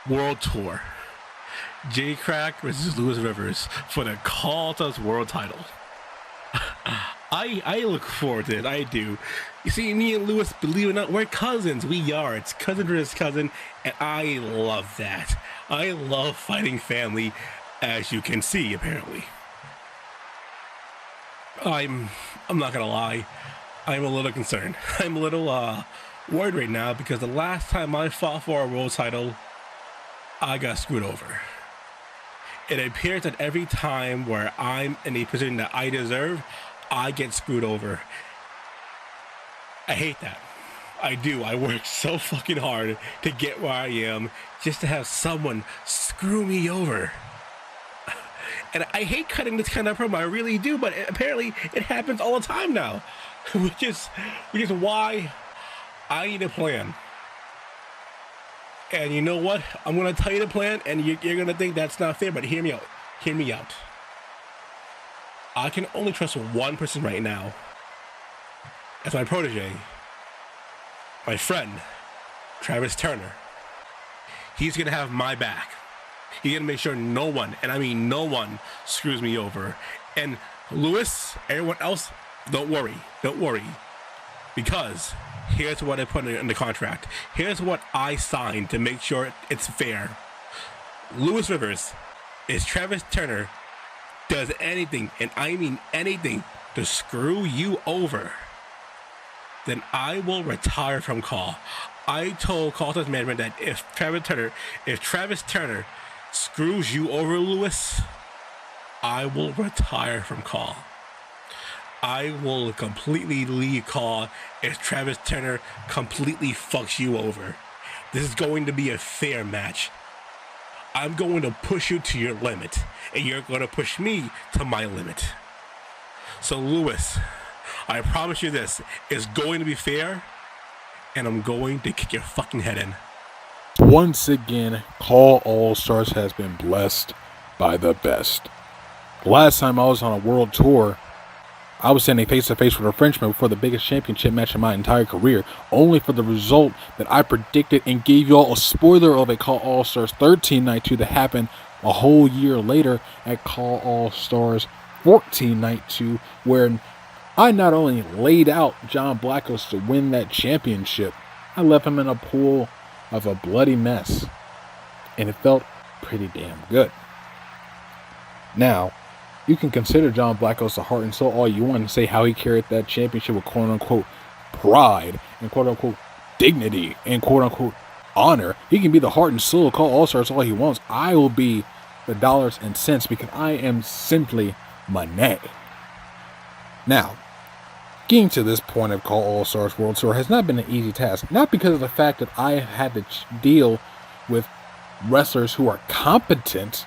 World Tour. Krack versus Lewis Rivers for the CAS World title. I look forward to it. I do. You see, me and Lewis, believe it or not, we're cousins. We are. It's cousin versus cousin, and I love that. I love fighting family, as you can see, apparently. I'm not gonna lie. I'm a little concerned. I'm a little worried right now because the last time I fought for a world title, I got screwed over. It appears that every time where I'm in a position that I deserve, I get screwed over. I hate that. I do. I work so fucking hard to get where I am just to have someone screw me over. And I hate cutting this kind of promo. I really do, but apparently it happens all the time now. which is why I need a plan. And you know what? I'm going to tell you the plan, and you're going to think that's not fair, but hear me out. Hear me out. I can only trust one person right now. That's my protege. My friend, Travis Turner. He's going to have my back. He's going to make sure no one, and I mean no one, screws me over. And Lewis, everyone else, don't worry. Don't worry. Because here's what I put in the contract. Here's what I signed to make sure it's fair. Lewis Rivers, if Travis Turner does anything, and I mean anything, to screw you over, then I will retire from CAS. I told CAS management that if Travis Turner screws you over, Lewis, I will retire from CAS. I will completely leave CAS if Travis Turner completely fucks you over. This is going to be a fair match. I'm going to push you to your limit, and you're going to push me to my limit. So, Lewis, I promise you this, it's going to be fair, and I'm going to kick your fucking head in. Once again, CAS All-Stars has been blessed by the best. Last time I was on a world tour, I was standing face-to-face with a Frenchman before the biggest championship match of my entire career, only for the result that I predicted and gave you all a spoiler of a CAS All-Stars 13 Night 2 that happened a whole year later at CAS All-Stars 14 Night 2, where I not only laid out John Blackos to win that championship, I left him in a pool of a bloody mess, and it felt pretty damn good. Now, you can consider John Blackos the heart and soul all you want and say how he carried that championship with quote-unquote pride and quote-unquote dignity and quote-unquote honor. He can be the heart and soul of CAS All-Stars all he wants. I will be the dollars and cents because I am simply money. Now, getting to this point of CAS All-Stars World Tour has not been an easy task. Not because of the fact that I had to deal with wrestlers who are competent,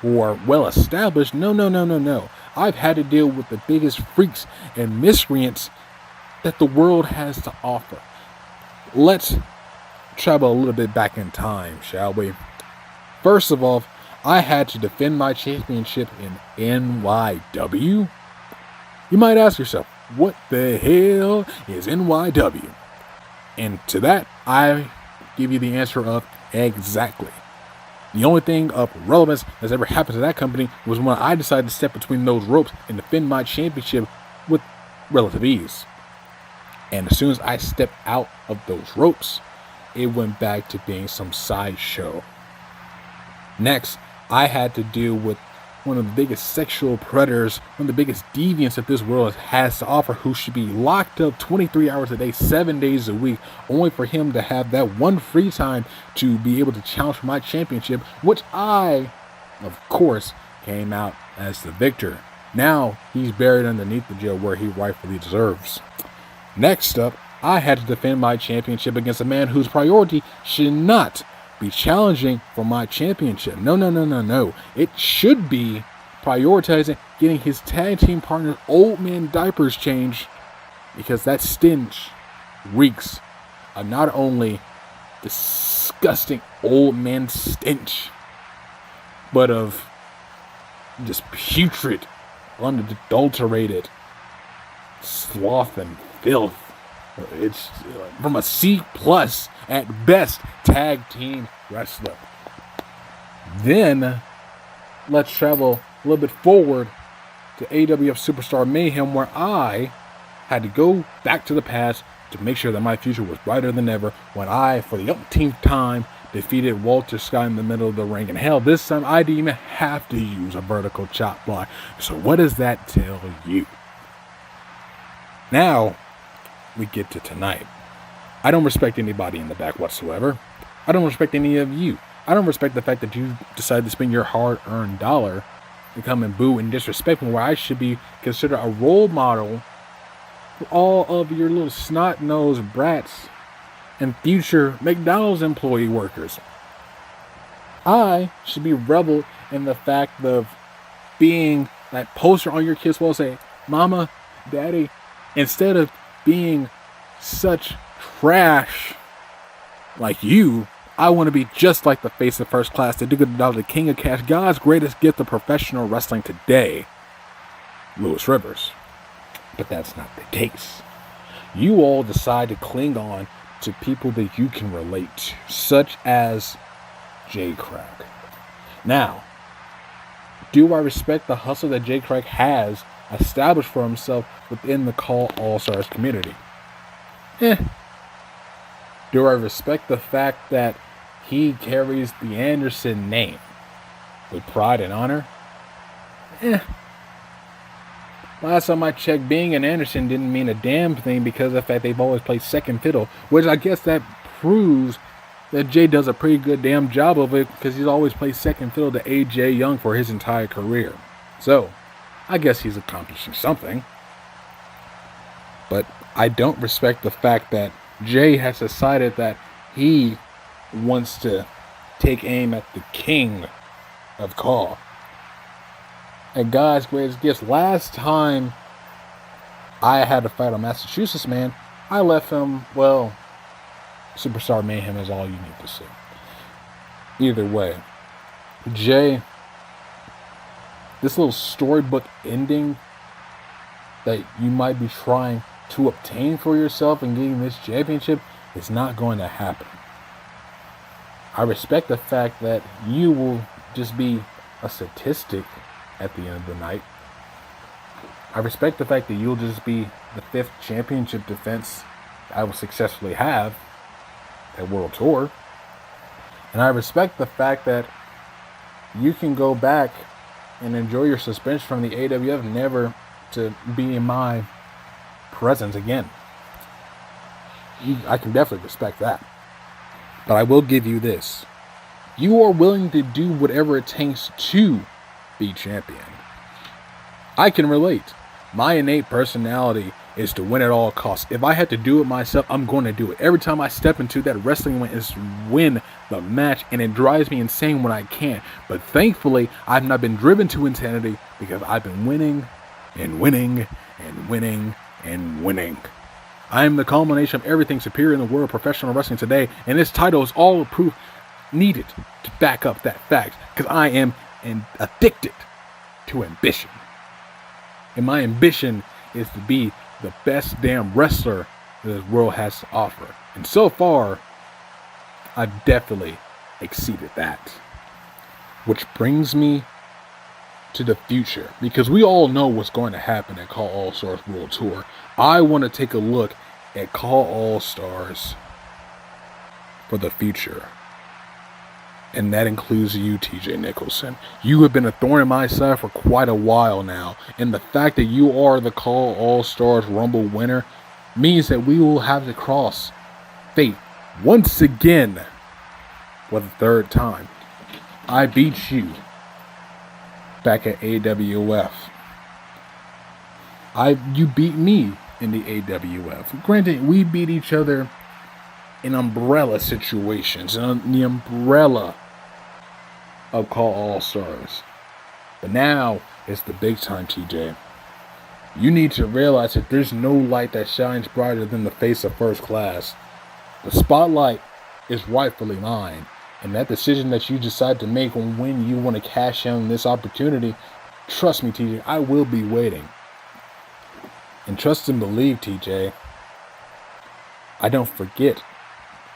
who are well established. No. I've had to deal with the biggest freaks and miscreants that the world has to offer. Let's travel a little bit back in time, shall we? First of all, I had to defend my championship in NYW. You might ask yourself, what the hell is NYW? And to that, I give you the answer of exactly. The only thing of relevance that's ever happened to that company was when I decided to step between those ropes and defend my championship with relative ease. And as soon as I stepped out of those ropes, it went back to being some sideshow. Next, I had to deal with one of the biggest sexual predators, one of the biggest deviants that this world has to offer, who should be locked up 23 hours a day, 7 days a week, only for him to have that one free time to be able to challenge for my championship, which I, of course, came out as the victor. Now, he's buried underneath the jail where he rightfully deserves. Next up, I had to defend my championship against a man whose priority should not be challenging for my championship. No. It should be prioritizing getting his tag team partner's old man diapers changed, because that stench reeks of not only disgusting old man stench, but of just putrid, unadulterated sloth and filth. It's from a C+ at best tag team wrestler. Then let's travel a little bit forward to AWF Superstar Mayhem, where I had to go back to the past to make sure that my future was brighter than ever when I, for the umpteenth time, defeated Walter Scott in the middle of the ring. And hell, this time I didn't even have to use a vertical chop block. So what does that tell you? Now, we get to tonight. I don't respect anybody in the back whatsoever. I don't respect any of you. I don't respect the fact that you decided to spend your hard-earned dollar to come and boo and disrespect me, where I should be considered a role model for all of your little snot-nosed brats and future McDonald's employee workers. I should be reveled in the fact of being that poster on your kid's wall say, Mama, Daddy, instead of being such trash like you, I want to be just like the face of First Class, the king of cash, God's greatest gift of professional wrestling today, Lewis Rivers. But that's not the case. You all decide to cling on to people that you can relate to, such as J. Krack. Now, do I respect the hustle that J. Krack has established for himself within the Call All Stars community? Do I respect the fact that he carries the Anderson name with pride and honor? Last time I checked, being an Anderson didn't mean a damn thing because of the fact they've always played second fiddle, which I guess that proves that Jay does a pretty good damn job of it because he's always played second fiddle to AJ Young for his entire career. So, I guess he's accomplishing something. But I don't respect the fact that Jay has decided that he wants to take aim at the king of Call. And God's greatest gifts. Last time I had to fight a Massachusetts man, I left him, well, Superstar Mayhem is all you need to see. Either way, Jay, this little storybook ending that you might be trying to obtain for yourself and getting this championship is not going to happen. I respect the fact that you will just be a statistic at the end of the night. I respect the fact that you'll just be the 5th championship defense I will successfully have at World Tour. And I respect the fact that you can go back and enjoy your suspension from the AWF, never to be in my presence again. I can definitely respect that. But I will give you this. You are willing to do whatever it takes to be champion. I can relate. My innate personality is to win at all costs. If I had to do it myself, I'm going to do it. Every time I step into that wrestling ring is to win the match, and it drives me insane when I can't. But thankfully, I've not been driven to insanity because I've been winning and winning and winning and winning. I am the culmination of everything superior in the world of professional wrestling today, and this title is all the proof needed to back up that fact, because I am addicted to ambition. And my ambition is to be the best damn wrestler that this world has to offer. And so far, I've definitely exceeded that. Which brings me to the future, because we all know what's going to happen at Call All Stars World Tour. I want to take a look at Call All Stars for the future. And that includes you, TJ Nicholson. You have been a thorn in my side for quite a while now. And the fact that you are the Call All Stars Rumble winner means that we will have to cross fate once again for the 3rd time. I beat you back at AWF. You beat me in the AWF. Granted, we beat each other in umbrella situations, in the umbrella of Call All Stars. But now it's the big time, TJ. You need to realize that there's no light that shines brighter than the face of First Class. The spotlight is rightfully mine, and that decision that you decide to make on when you want to cash in on this opportunity, trust me, TJ, I will be waiting. And trust and believe, TJ, I don't forget.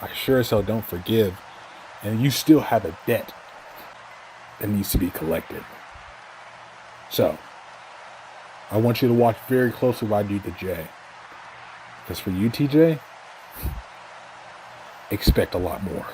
I sure as hell don't forgive. And you still have a debt that needs to be collected. So, I want you to watch very closely what I do to Jay. Because for you, TJ, expect a lot more.